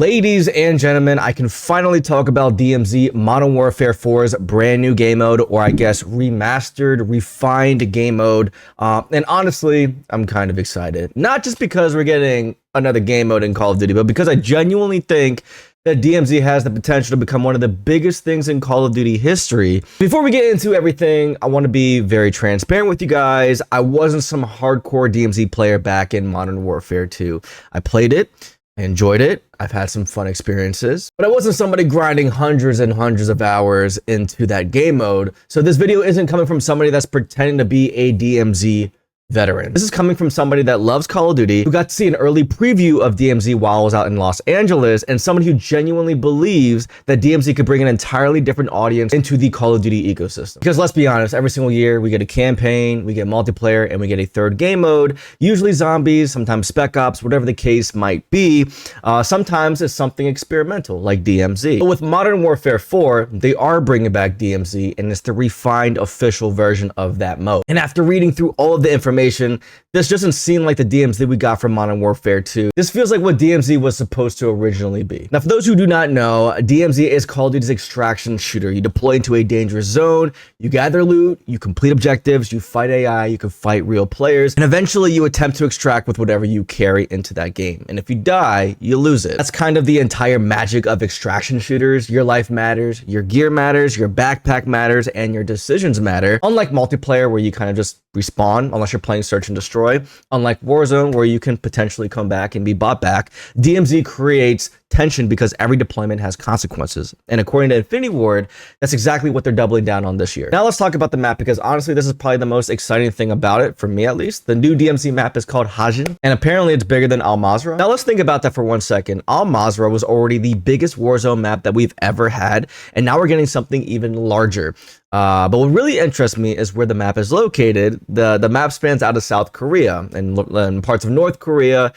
Ladies and gentlemen, I can finally talk about DMZ Modern Warfare 4's brand new game mode, or I guess remastered, refined game mode. And honestly, I'm kind of excited. Not just because we're getting another game mode in Call of Duty, but because I genuinely think that DMZ has the potential to become one of the biggest things in Call of Duty history. Before we get into everything, I want to be very transparent with you guys. I wasn't some hardcore DMZ player back in Modern Warfare 2. I played it, I enjoyed it, I've had some fun experiences, but I wasn't somebody grinding hundreds and hundreds of hours into that game mode. So this video isn't coming from somebody that's pretending to be a DMZ veteran. This is coming from somebody that loves Call of Duty, who got to see an early preview of DMZ while I was out in Los Angeles, and somebody who genuinely believes that DMZ could bring an entirely different audience into the Call of Duty ecosystem. Because let's be honest, every single year we get a campaign, we get multiplayer, and we get a third game mode, usually zombies, sometimes spec ops, whatever the case might be. Sometimes it's something experimental like DMZ. But with Modern Warfare 4, they are bringing back DMZ, and it's the refined official version of that mode. And after reading through all of the information, this doesn't seem like the DMZ we got from Modern Warfare 2. This feels like what DMZ was supposed to originally be. Now, for those who do not know, DMZ is Call of Duty's extraction shooter. You deploy into a dangerous zone, you gather loot, you complete objectives, you fight AI, you can fight real players, and eventually you attempt to extract with whatever you carry into that game. And if you die, you lose it. That's kind of the entire magic of extraction shooters. Your life matters, your gear matters, your backpack matters, and your decisions matter. Unlike multiplayer, where you kind of just respawn unless you're playing search and destroy. Unlike Warzone, where you can potentially come back and be bought back, DMZ creates tension because every deployment has consequences. And according to Infinity Ward, that's exactly what they're doubling down on this year. Now let's talk about the map, because honestly, this is probably the most exciting thing about it, for me at least. The new DMZ map is called Hajin, and apparently it's bigger than Al Mazrah. Now let's think about that for 1 second. Al Mazrah was already the biggest Warzone map that we've ever had, and now we're getting something even larger. But what really interests me is where the map is located. The map spans out of South Korea and parts of North Korea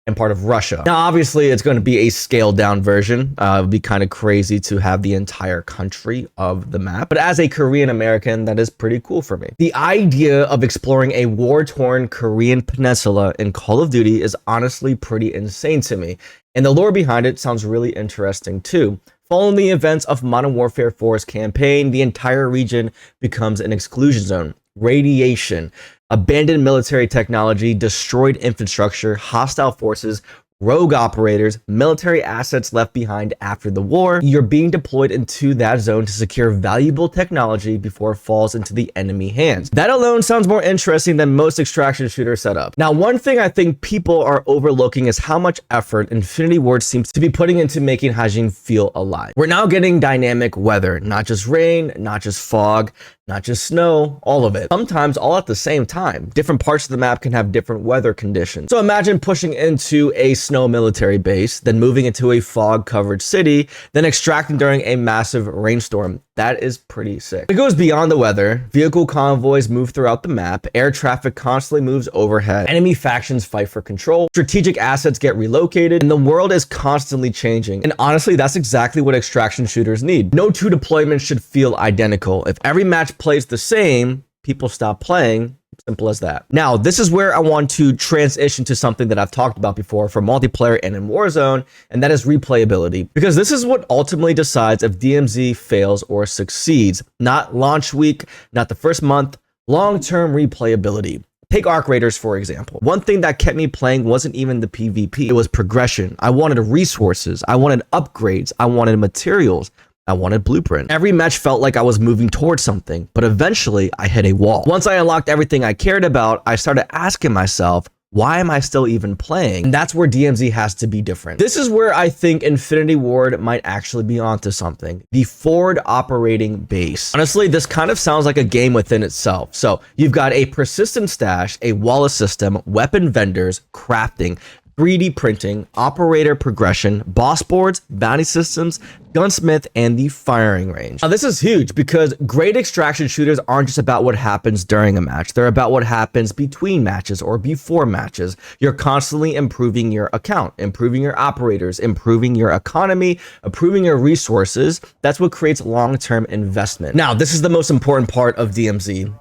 and part of Russia. Now, obviously, it's going to be a scaled down version. It would be kind of crazy to have the entire country of the map. But as a Korean American, that is pretty cool for me. The idea of exploring a war-torn Korean peninsula in Call of Duty is honestly pretty insane to me. And the lore behind it sounds really interesting too. Following the events of Modern Warfare 4's campaign, the entire region becomes an exclusion zone. Radiation, abandoned military technology, destroyed infrastructure, hostile forces, rogue operators, military assets left behind after the war. You're being deployed into that zone to secure valuable technology before it falls into the enemy hands. That alone sounds more interesting than most extraction shooter setup. Now, one thing I think people are overlooking is how much effort Infinity Ward seems to be putting into making Hajin feel alive. We're now getting dynamic weather, not just rain, not just fog, not just snow, all of it. Sometimes all at the same time. Different parts of the map can have different weather conditions. So imagine pushing into a snow military base, then moving into a fog-covered city, then extracting during a massive rainstorm. That is pretty sick. It goes beyond the weather. Vehicle convoys move throughout the map. Air traffic constantly moves overhead. Enemy factions fight for control. Strategic assets get relocated, and the world is constantly changing. And honestly, that's exactly what extraction shooters need. No two deployments should feel identical. If every match plays the same, people stop playing. Simple as that. Now, this is where I want to transition to something that I've talked about before for multiplayer and in Warzone, and that is replayability. Because this is what ultimately decides if DMZ fails or succeeds. Not launch week, not the first month, long-term replayability. Take Arc Raiders, for example. One thing that kept me playing wasn't even the PvP. It was progression. I wanted resources. I wanted upgrades. I wanted materials. I wanted blueprint. Every match felt like I was moving towards something, but eventually I hit a wall. Once I unlocked everything I cared about, I started asking myself, why am I still even playing? And that's where DMZ has to be different. This is where I think Infinity Ward might actually be onto something. The forward operating base. Honestly, this kind of sounds like a game within itself. So you've got a persistent stash, a wallet system, weapon vendors, crafting, 3D printing, operator progression, boss boards, bounty systems, gunsmith, and the firing range. Now, this is huge because great extraction shooters aren't just about what happens during a match. They're about what happens between matches or before matches. You're constantly improving your account, improving your operators, improving your economy, improving your resources. That's what creates long-term investment. Now, this is the most important part of DMZ.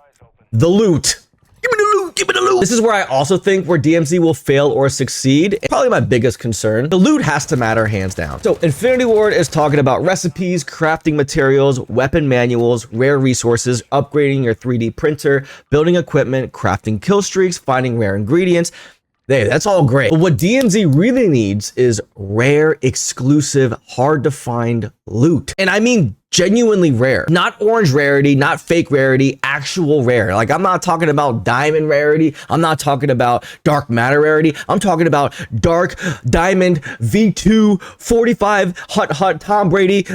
The loot. Give me the loot. Give me the loot. This is where I also think where DMZ will fail or succeed. Probably my biggest concern. The loot has to matter hands down. So Infinity Ward is talking about recipes, crafting materials, weapon manuals, rare resources, upgrading your 3D printer, building equipment, crafting kill streaks, finding rare ingredients. Hey, that's all great. But what DMZ really needs is rare, exclusive, hard to find loot. And I mean genuinely rare. Not orange rarity, not fake rarity, actual rare. Like, I'm not talking about diamond rarity. I'm not talking about dark matter rarity. I'm talking about dark diamond V2 45 hut Tom Brady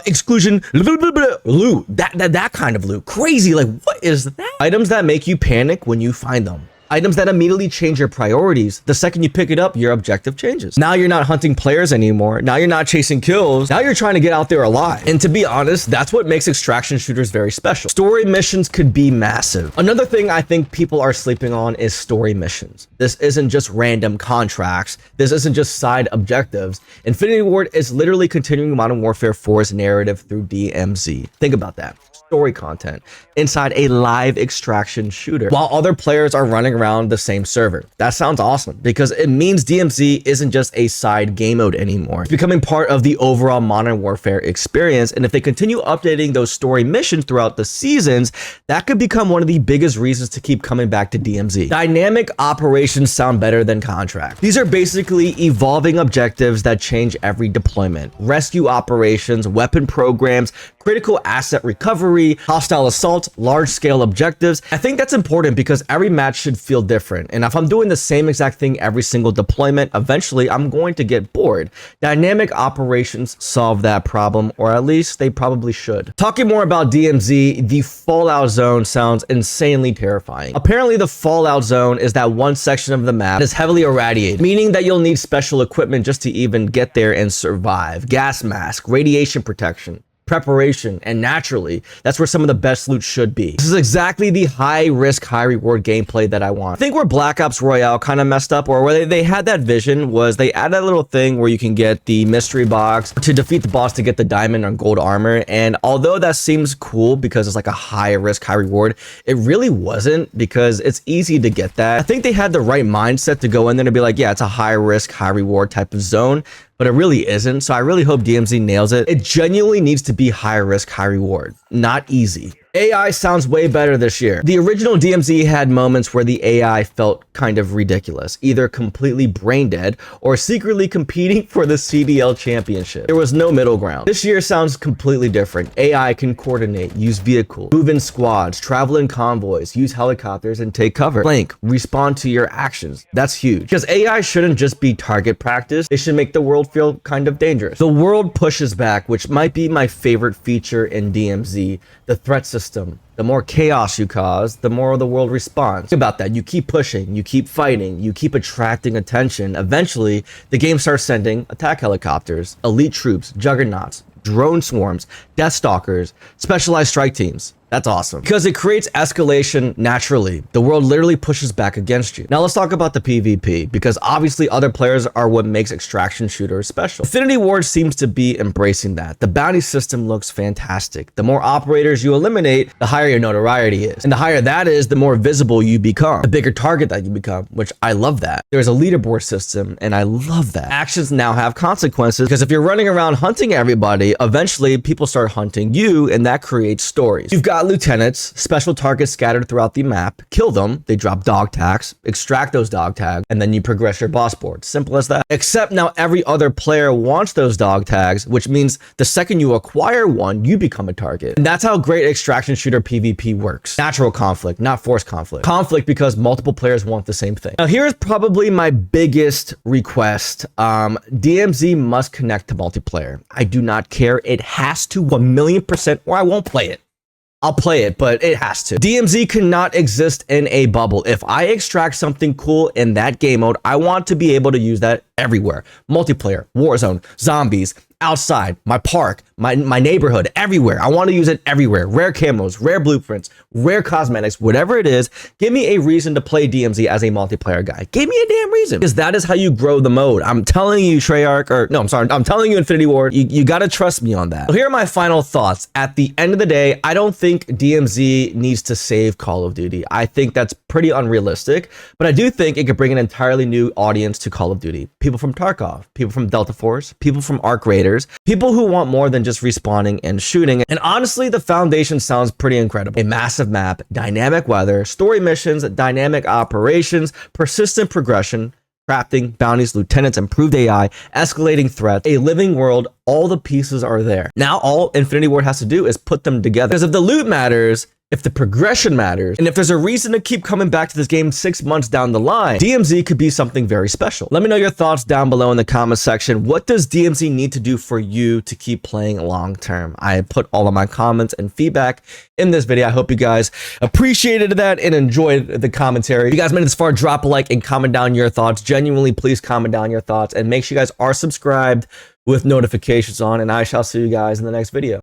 exclusion loot. That kind of loot. Crazy. Like, what is that? Items that make you panic when you find them. Items that immediately change your priorities. The second you pick it up, your objective changes. Now you're not hunting players anymore. Now you're not chasing kills. Now you're trying to get out there alive. And to be honest, that's what makes extraction shooters very special. Story missions could be massive. Another thing I think people are sleeping on is story missions. This isn't just random contracts. This isn't just side objectives. Infinity Ward is literally continuing Modern Warfare 4's narrative through DMZ. Think about that. Story content inside a live extraction shooter while other players are running around the same server. That sounds awesome because it means DMZ isn't just a side game mode anymore. It's becoming part of the overall Modern Warfare experience. And if they continue updating those story missions throughout the seasons, that could become one of the biggest reasons to keep coming back to DMZ. Dynamic operations sound better than contract. These are basically evolving objectives that change every deployment. Rescue operations, weapon programs, critical asset recovery, hostile assault, large-scale objectives. I think that's important because every match should feel different. And if I'm doing the same exact thing every single deployment, eventually I'm going to get bored. Dynamic operations solve that problem, or at least they probably should. Talking more about DMZ, the Fallout Zone sounds insanely terrifying. Apparently, the Fallout Zone is that one section of the map that is heavily irradiated, meaning that you'll need special equipment just to even get there and survive. Gas mask, radiation protection, preparation, and naturally, that's where some of the best loot should be. This is exactly the high risk, high reward gameplay that I want. I think where Black Ops Royale kind of messed up, or where they had that vision, was they added a little thing where you can get the mystery box to defeat the boss to get the diamond or gold armor. And although that seems cool because it's like a high risk, high reward, it really wasn't because it's easy to get that. I think they had the right mindset to go in there and be like, yeah, it's a high risk, high reward type of zone, but it really isn't. So I really hope DMZ nails it. It genuinely needs to be high risk, high reward, not easy. AI sounds way better this year. The original DMZ had moments where the AI felt kind of ridiculous, either completely brain dead or secretly competing for the CDL championship. There was no middle ground. This year sounds completely different. AI can coordinate, use vehicles, move in squads, travel in convoys, use helicopters, and take cover. Blank, respond to your actions. That's huge. Because AI shouldn't just be target practice. It should make the world feel kind of dangerous. The world pushes back, which might be my favorite feature in DMZ, the threat system. The more chaos you cause, the more the world responds. Think about that. You keep pushing, you keep fighting, you keep attracting attention. Eventually, the game starts sending attack helicopters, elite troops, juggernauts, drone swarms, death stalkers, specialized strike teams. That's awesome because it creates escalation naturally. The world literally pushes back against you. Now let's talk about the PvP because obviously other players are what makes extraction shooters special. Infinity Ward seems to be embracing that. The bounty system looks fantastic. The more operators you eliminate, the higher your notoriety is. And the higher that is, the more visible you become, the bigger target that you become, which I love that. There's a leaderboard system and I love that. Actions now have consequences because if you're running around hunting everybody, eventually people start hunting you and that creates stories. You've got lieutenants, special targets scattered throughout the map. Kill them, they drop dog tags, extract those dog tags, and then you progress your boss board. Simple as that. Except now every other player wants those dog tags, which means the second you acquire one, you become a target. And that's how great extraction shooter PvP works. Natural conflict, not forced conflict. Conflict because multiple players want the same thing. Now here's probably my biggest request. DMZ must connect to multiplayer. I do not care. It has to 1,000,000% or I won't play it. I'll play it, but it has to. DMZ cannot exist in a bubble. If I extract something cool in that game mode, I want to be able to use that everywhere. Multiplayer, Warzone, zombies, outside, my park, my neighborhood, everywhere. I want to use it everywhere. Rare camos, rare blueprints, rare cosmetics, whatever it is. Give me a reason to play DMZ as a multiplayer guy. Give me a damn reason, because that is how you grow the mode. I'm telling you, Treyarch, or no, I'm sorry, I'm telling you, Infinity Ward, you got to trust me on that. So here are my final thoughts. At the end of the day, I don't think DMZ needs to save Call of Duty. I think that's pretty unrealistic, but I do think it could bring an entirely new audience to Call of Duty. People from Tarkov, people from Delta Force, people from Arc Raiders, people who want more than just respawning and shooting. And honestly, the foundation sounds pretty incredible. A massive map, dynamic weather, story missions, dynamic operations, persistent progression, crafting, bounties, lieutenants, improved AI, escalating threats, a living world. All the pieces are there. Now all Infinity Ward has to do is put them together. Because if the loot matters, if the progression matters, and if there's a reason to keep coming back to this game 6 months down the line, DMZ could be something very special. Let me know your thoughts down below in the comment section. What does DMZ need to do for you to keep playing long term? I put all of my comments and feedback in this video. I hope you guys appreciated that and enjoyed the commentary. If you guys made it this far, drop a like and comment down your thoughts. Genuinely, please comment down your thoughts and make sure you guys are subscribed with notifications on, and I shall see you guys in the next video.